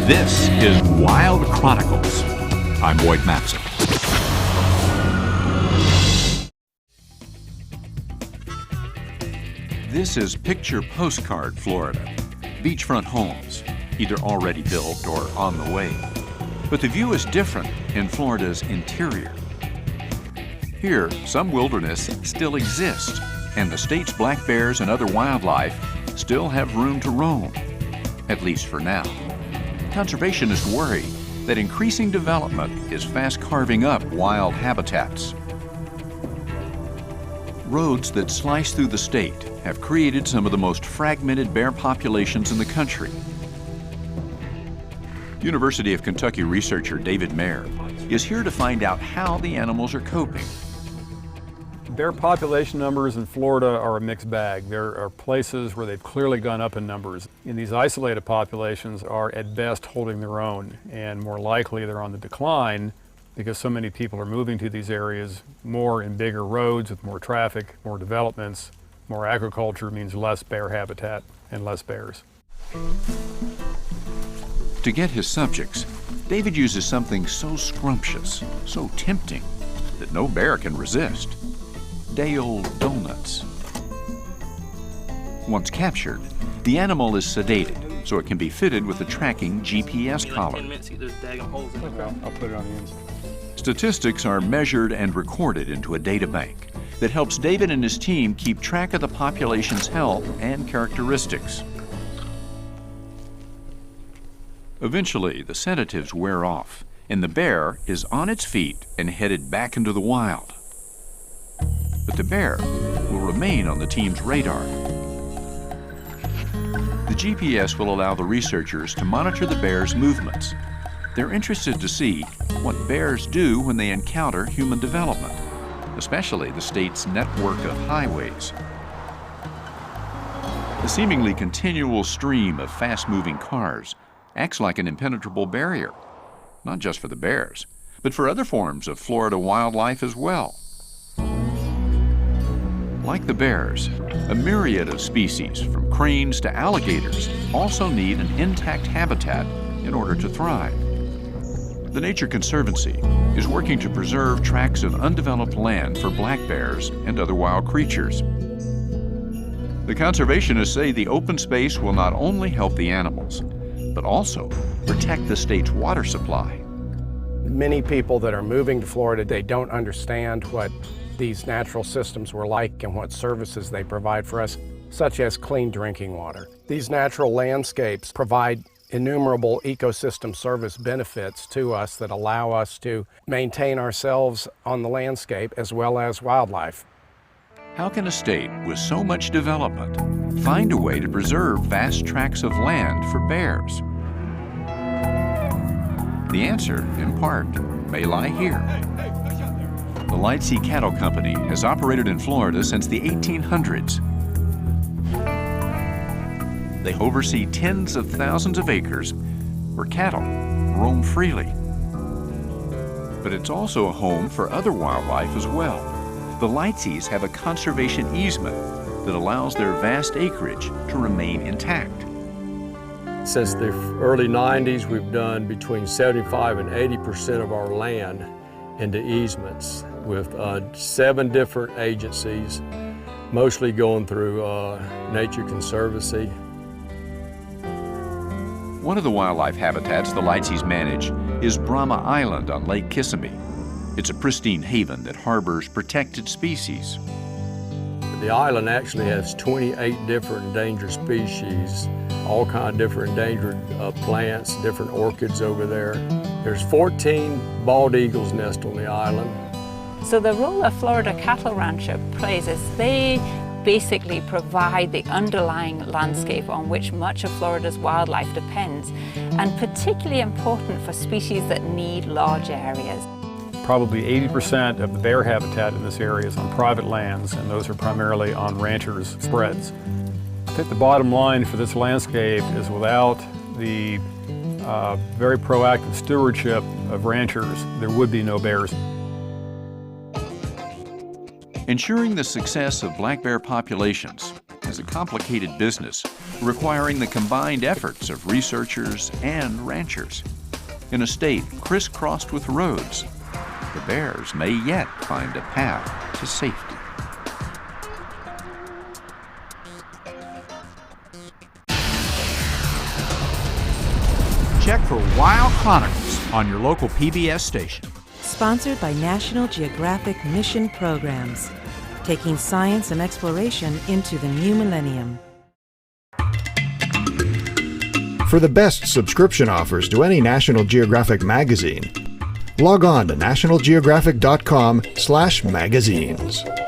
This is Wild Chronicles. I'm Boyd Matson. This is Picture Postcard, Florida. Beachfront homes, either already built or on the way. But the view is different in Florida's interior. Here, some wilderness still exists, and the state's black bears and other wildlife still have room to roam, at least for now. Conservationists worry that increasing development is fast carving up wild habitats. Roads that slice through the state have created some of the most fragmented bear populations in the country. University of Kentucky researcher David Mayer is here to find out how the animals are coping. Bear population numbers in Florida are a mixed bag. There are places where they've clearly gone up in numbers. And these isolated populations are at best holding their own, and more likely they're on the decline because so many people are moving to these areas, more and bigger roads with more traffic, more developments. More agriculture means less bear habitat and less bears. To get his subjects, David uses something so scrumptious, so tempting, that no bear can resist. Day-old donuts. Once captured, the animal is sedated so it can be fitted with a tracking GPS collar. I'll put it on the inside. Statistics are measured and recorded into a data bank that helps David and his team keep track of the population's health and characteristics. Eventually, the sedatives wear off, and the bear is on its feet and headed back into the wild. But the bear will remain on the team's radar. The GPS will allow the researchers to monitor the bear's movements. They're interested to see what bears do when they encounter human development, especially the state's network of highways. The seemingly continual stream of fast-moving cars acts like an impenetrable barrier, not just for the bears, but for other forms of Florida wildlife as well. Like the bears, a myriad of species, from cranes to alligators, also need an intact habitat in order to thrive. The Nature Conservancy is working to preserve tracts of undeveloped land for black bears and other wild creatures. The conservationists say the open space will not only help the animals, but also protect the state's water supply. Many people that are moving to Florida, they don't understand what these natural systems were like and what services they provide for us, such as clean drinking water. These natural landscapes provide innumerable ecosystem service benefits to us that allow us to maintain ourselves on the landscape as well as wildlife. How can a state with so much development find a way to preserve vast tracts of land for bears? The answer, in part, may lie here. The Lightsey Cattle Company has operated in Florida since the 1800s. They oversee tens of thousands of acres where cattle roam freely. But it's also a home for other wildlife as well. The Lightseys have a conservation easement that allows their vast acreage to remain intact. Since the early 90s, we've done between 75 and 80% of our land into easements with 7 different agencies, mostly going through Nature Conservancy. One of the wildlife habitats the Lightseys manage is Brahma Island on Lake Kissimmee. It's a pristine haven that harbors protected species. The island actually has 28 different endangered species, all kind of different endangered plants, different orchids over there. There's 14 bald eagles nest on the island. So the role a Florida cattle rancher plays is they basically provide the underlying landscape on which much of Florida's wildlife depends, and particularly important for species that need large areas. Probably 80% of the bear habitat in this area is on private lands, and those are primarily on ranchers' spreads. I think the bottom line for this landscape is without the very proactive stewardship of ranchers, there would be no bears. Ensuring the success of black bear populations is a complicated business requiring the combined efforts of researchers and ranchers. In a state crisscrossed with roads, the bears may yet find a path to safety. Check for Wild Chronicles on your local PBS station. Sponsored by National Geographic Mission Programs, taking science and exploration into the new millennium. For the best subscription offers to any National Geographic magazine, log on to nationalgeographic.com/magazines.